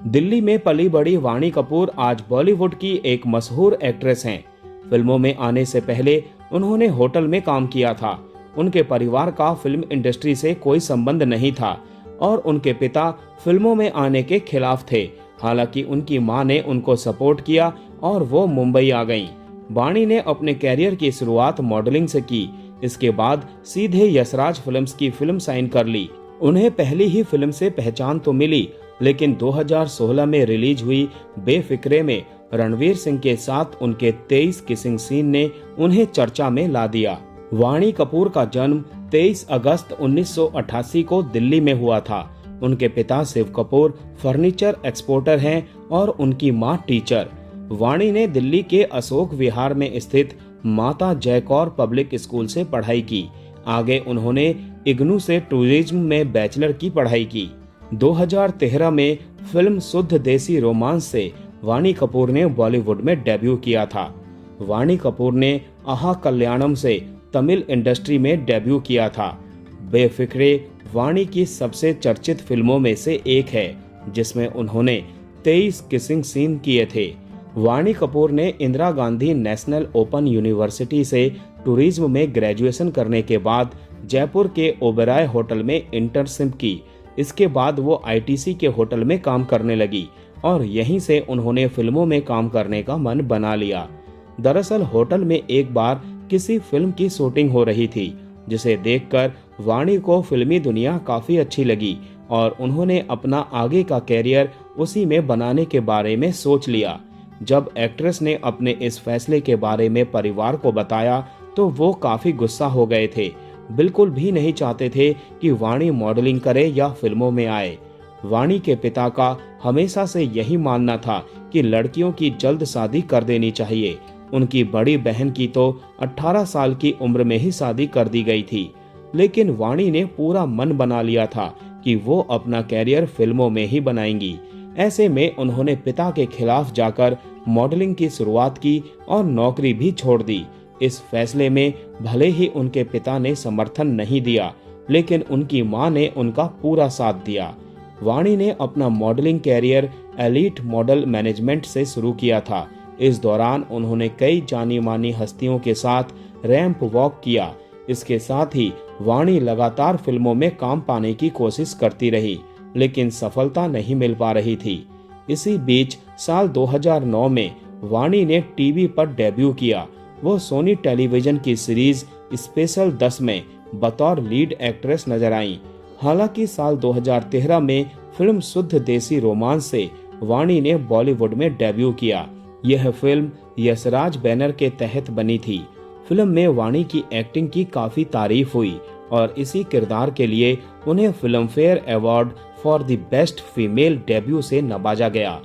दिल्ली में पली बड़ी वाणी कपूर आज बॉलीवुड की एक मशहूर एक्ट्रेस हैं। फिल्मों में आने से पहले उन्होंने होटल में काम किया था। उनके परिवार का फिल्म इंडस्ट्री से कोई संबंध नहीं था और उनके पिता फिल्मों में आने के खिलाफ थे। हालांकि उनकी मां ने उनको सपोर्ट किया और वो मुंबई आ गईं। वाणी ने अपने कैरियर की शुरुआत मॉडलिंग से की। इसके बाद सीधे यशराज फिल्म्स की फिल्म साइन कर ली। उन्हें पहली ही फिल्म से पहचान तो मिली, लेकिन 2016 में रिलीज हुई बेफिक्रे में रणवीर सिंह के साथ उनके 23 किसिंग सीन ने उन्हें चर्चा में ला दिया। वाणी कपूर का जन्म 23 अगस्त 1988 को दिल्ली में हुआ था। उनके पिता शिव कपूर फर्नीचर एक्सपोर्टर हैं और उनकी मां टीचर। वाणी ने दिल्ली के अशोक विहार में स्थित माता जय कौर पब्लिक स्कूल से पढ़ाई की। आगे उन्होंने इग्नू से टूरिज्म में बैचलर की पढ़ाई की। 2013 में फिल्म शुद्ध देसी रोमांस से वाणी कपूर ने बॉलीवुड में डेब्यू किया था। वाणी कपूर ने आहा कल्याणम से तमिल इंडस्ट्री में डेब्यू किया था। बेफिक्रे वाणी की सबसे चर्चित फिल्मों में से एक है, जिसमें उन्होंने 23 किसिंग सीन किए थे। वाणी कपूर ने Indira Gandhi national open university से टूरिज्म में ग्रेजुएशन करने के बाद जयपुर के ओबेरॉय होटल में इंटर्नशिप की। इसके बाद वो आईटीसी के होटल में काम करने लगी और यहीं से उन्होंने फिल्मों में काम करने का मन बना लिया। दरअसल होटल में एक बार किसी फिल्म की शूटिंग हो रही थी, जिसे देखकर वाणी को फिल्मी दुनिया काफी अच्छी लगी और उन्होंने अपना आगे का कैरियर उसी में बनाने के बारे में सोच लिया। जब एक्ट्रेस ने अपने इस फैसले के बारे में परिवार को बताया तो वो काफी गुस्सा हो गए थे। बिल्कुल भी नहीं चाहते थे कि वाणी मॉडलिंग करे या फिल्मों में आए। वाणी के पिता का हमेशा से यही मानना था कि लड़कियों की जल्द शादी कर देनी चाहिए। उनकी बड़ी बहन की तो 18 साल की उम्र में ही शादी कर दी गई थी, लेकिन वाणी ने पूरा मन बना लिया था कि वो अपना कैरियर फिल्मों में ही बनाएंगी। ऐसे में उन्होंने पिता के खिलाफ जाकर मॉडलिंग की शुरुआत की और नौकरी भी छोड़ दी। इस फैसले में भले ही उनके पिता ने समर्थन नहीं दिया, लेकिन उनकी मां ने उनका पूरा साथ दिया। वाणी ने अपना modelling career elite model management से शुरू किया था। इस दौरान उन्होंने कई जानी मानी हस्तियों के साथ रैंप वॉक किया। इसके साथ ही वाणी लगातार फिल्मों में काम पाने की कोशिश करती रही, लेकिन सफलता नहीं मिल पा रही थी। इसी बीच साल 2009 में वाणी ने टीवी पर डेब्यू किया। वो सोनी टेलीविजन की सीरीज स्पेशल 10 में बतौर लीड एक्ट्रेस नजर आईं। हालांकि साल 2013 में फिल्म शुद्ध देसी रोमांस से वाणी ने बॉलीवुड में डेब्यू किया। यह फिल्म यशराज बैनर के तहत बनी थी। फिल्म में वाणी की एक्टिंग की काफी तारीफ हुई और इसी किरदार के लिए उन्हें film fair award for the best female debut से नवाजा गया।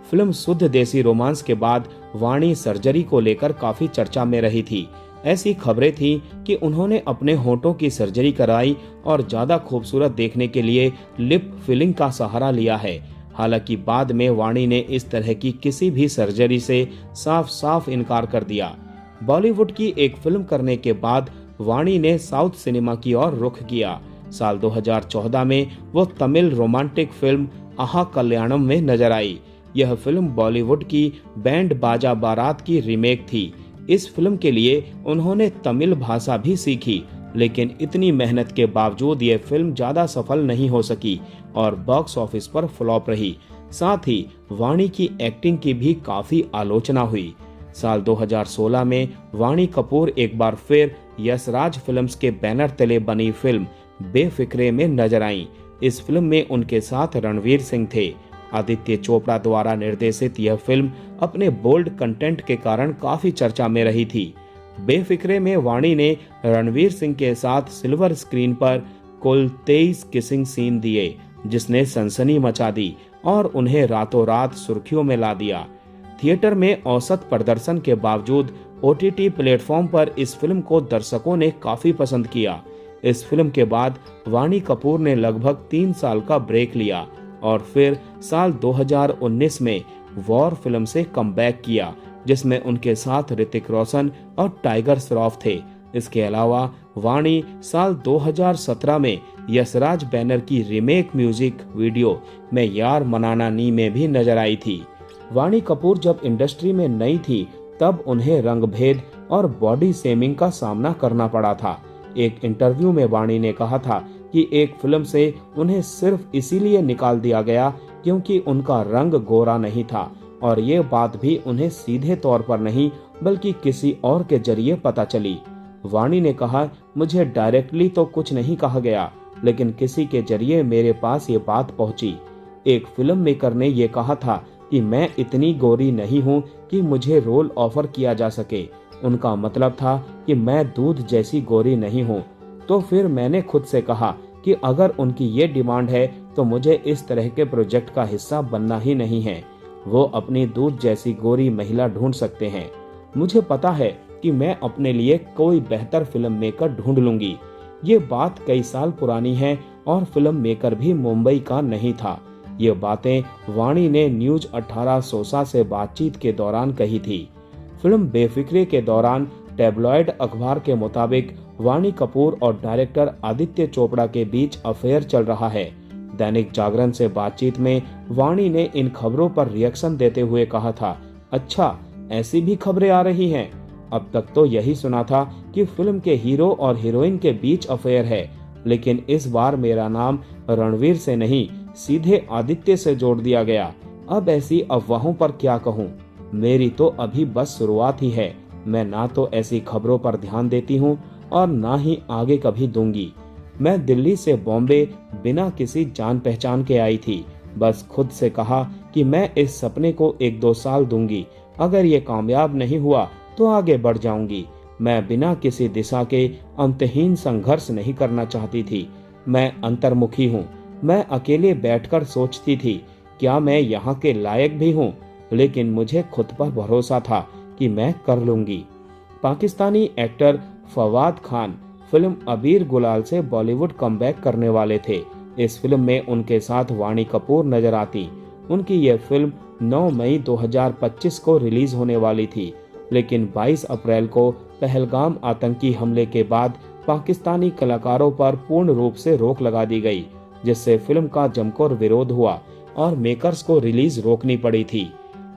फिल्म शुद्ध देसी रोमांस के बाद वाणी सर्जरी को लेकर काफी चर्चा में रही थी। ऐसी खबरें थी कि उन्होंने अपने होंठों की सर्जरी कराई और ज्यादा खूबसूरत देखने के लिए लिप फिलिंग का सहारा लिया है। हालांकि बाद में वाणी ने इस तरह की किसी भी सर्जरी से साफ साफ इनकार कर दिया। बॉलीवुड की एक फिल्म करने के बाद वाणी ने साउथ सिनेमा की ओर रुख किया। साल 2014 में वो तमिल रोमांटिक फिल्म आहा कल्याणम में नजर आई। यह फिल्म बॉलीवुड की बैंड बाजा बारात की रीमेक थी। इस फिल्म के लिए उन्होंने तमिल भाषा भी सीखी, लेकिन इतनी मेहनत के बावजूद ये फिल्म ज्यादा सफल नहीं हो सकी और बॉक्स ऑफिस पर फ्लॉप रही। साथ ही वाणी की एक्टिंग की भी काफी आलोचना हुई। साल 2016 में वाणी कपूर एक बार फिर यशराज फिल्म्स के बैनर तले बनी फिल्म बेफिक्रे में नजर आईं। इस फिल्म में उनके साथ रणवीर सिंह थे। आदित्य चोपड़ा द्वारा निर्देशित यह फिल्म अपने बोल्ड कंटेंट के कारण काफी चर्चा में रही थी। बेफिक्रे में वाणी ने रणवीर सिंह के साथ सिल्वर स्क्रीन पर कुल 23 किसिंग सीन दिए, जिसने सनसनी मचा दी और उन्हें रातों रात सुर्खियों में ला दिया। थिएटर में औसत प्रदर्शन के बावजूद ओटीटी प्लेटफॉर्म पर इस फिल्म को दर्शकों ने काफी पसंद किया। इस फिल्म के बाद वाणी कपूर ने लगभग 3 साल का ब्रेक लिया और फिर साल 2019 में वॉर फिल्म से कमबैक किया, जिसमें उनके साथ ऋतिक रोशन और टाइगर श्रॉफ थे। इसके अलावा वाणी साल 2017 में यशराज बैनर की रीमेक म्यूजिक वीडियो में यार मनाना नी में भी नजर आई थी। वाणी कपूर जब इंडस्ट्री में नई थी तब उन्हें रंगभेद और बॉडी शेमिंग का सामना करना पड़ा था। एक इंटरव्यू में वाणी ने कहा था कि एक फिल्म से उन्हें सिर्फ इसीलिए निकाल दिया गया क्योंकि उनका रंग गोरा नहीं था, और ये बात भी उन्हें सीधे तौर पर नहीं बल्कि किसी और के जरिए पता चली। वाणी ने कहा, मुझे डायरेक्टली तो कुछ नहीं कहा गया, लेकिन किसी के जरिए मेरे पास ये बात पहुंची। एक फिल्म मेकर ने ये कहा था कि मैं इतनी गोरी नहीं हूँ कि मुझे रोल ऑफर किया जा सके। उनका मतलब था कि मैं दूध जैसी गोरी नहीं हूँ। तो फिर मैंने खुद से कहा कि अगर उनकी ये डिमांड है तो मुझे इस तरह के प्रोजेक्ट का हिस्सा बनना ही नहीं है। वो अपनी दूध जैसी गोरी महिला ढूंढ सकते हैं। मुझे पता है कि मैं अपने लिए कोई बेहतर फिल्म मेकर ढूंढ लूंगी। ये बात कई साल पुरानी है और फिल्म मेकर भी मुंबई का नहीं था। ये बातें वाणी ने न्यूज 18 सोसा से बातचीत के दौरान कही थी। फिल्म बेफिक्रे के दौरान टैबलॉयड अखबार के मुताबिक वाणी कपूर और डायरेक्टर आदित्य चोपड़ा के बीच अफेयर चल रहा है। दैनिक जागरण से बातचीत में वाणी ने इन खबरों पर रिएक्शन देते हुए कहा था, अच्छा ऐसी भी खबरें आ रही हैं। अब तक तो यही सुना था कि फिल्म के हीरो और हीरोइन के बीच अफेयर है, लेकिन इस बार मेरा नाम रणवीर से नहीं सीधे आदित्य से जोड़ दिया गया। अब ऐसी अफवाहों पर क्या कहूँ, मेरी तो अभी बस शुरुआत ही है। मैं ना तो ऐसी खबरों पर ध्यान देती हूँ और ना ही आगे कभी दूंगी। मैं दिल्ली से बॉम्बे बिना किसी जान पहचान के आई थी। बस खुद से कहा कि मैं इस सपने को 1-2 साल दूंगी। अगर ये कामयाब नहीं हुआ तो आगे बढ़ जाऊंगी। मैं बिना किसी दिशा के अंतहीन संघर्ष नहीं करना चाहती थी। मैं अंतर्मुखी हूँ। मैं अकेले बैठकर सोचती थी क्या मैं यहाँ के लायक भी हूँ, लेकिन मुझे खुद पर भरोसा था कि मैं कर लूंगी। पाकिस्तानी एक्टर फवाद खान फिल्म अबीर गुलाल से बॉलीवुड कमबैक करने वाले थे। इस फिल्म में उनके साथ वाणी कपूर नजर आती। उनकी यह फिल्म 9 मई 2025 को रिलीज होने वाली थी, लेकिन 22 अप्रैल को पहलगाम आतंकी हमले के बाद पाकिस्तानी कलाकारों पर पूर्ण रूप से रोक लगा दी गई, जिससे फिल्म का जमकर विरोध हुआ और मेकर्स को रिलीज रोकनी पड़ी थी।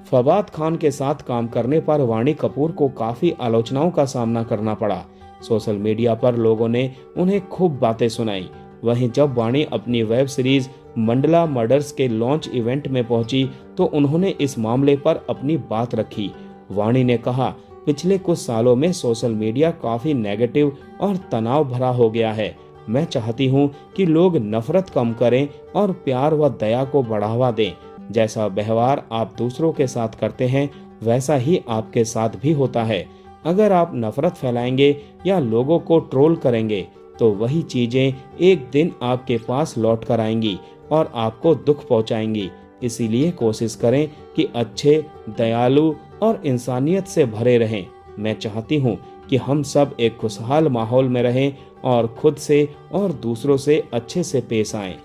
फवाद खान के साथ काम करने पर वाणी कपूर को काफी आलोचनाओं का सामना करना पड़ा। सोशल मीडिया पर लोगों ने उन्हें खूब बातें सुनाई। वहीं जब वाणी अपनी वेब सीरीज मंडला मर्डर्स के लॉन्च इवेंट में पहुंची तो उन्होंने इस मामले पर अपनी बात रखी। वाणी ने कहा, पिछले कुछ सालों में सोशल मीडिया काफी नेगेटिव और तनाव भरा हो गया है। मैं चाहती हूँ कि लोग नफरत कम करें और प्यार व दया को बढ़ावा दें। जैसा व्यवहार आप दूसरों के साथ करते हैं वैसा ही आपके साथ भी होता है। अगर आप नफरत फैलाएंगे या लोगों को ट्रोल करेंगे तो वही चीजें एक दिन आपके पास लौट कर आएंगी और आपको दुख पहुंचाएंगी। इसीलिए कोशिश करें कि अच्छे, दयालु और इंसानियत से भरे रहें। मैं चाहती हूँ कि हम सब एक खुशहाल माहौल में रहें और खुद से और दूसरों से अच्छे से पेश आएं।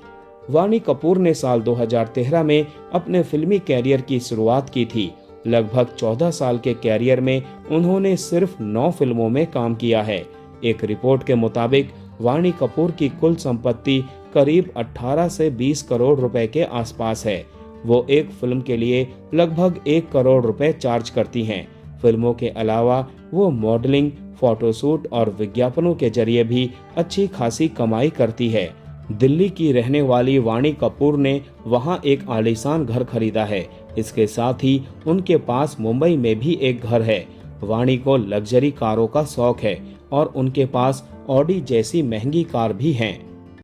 वाणी कपूर ने साल 2013 में अपने फिल्मी कैरियर की शुरुआत की थी। लगभग 14 साल के कैरियर में उन्होंने सिर्फ 9 फिल्मों में काम किया है। एक रिपोर्ट के मुताबिक वाणी कपूर की कुल संपत्ति करीब 18 से 20 करोड़ रुपए के आसपास है। वो एक फिल्म के लिए लगभग 1 करोड़ रुपए चार्ज करती हैं। फिल्मों के अलावा वो मॉडलिंग, फोटोशूट और विज्ञापनों के जरिए भी अच्छी खासी कमाई करती है। दिल्ली की रहने वाली वाणी कपूर ने वहां एक आलीशान घर खरीदा है। इसके साथ ही उनके पास मुंबई में भी एक घर है। वाणी को लग्जरी कारों का शौक है और उनके पास ऑडी जैसी महंगी कार भी हैं।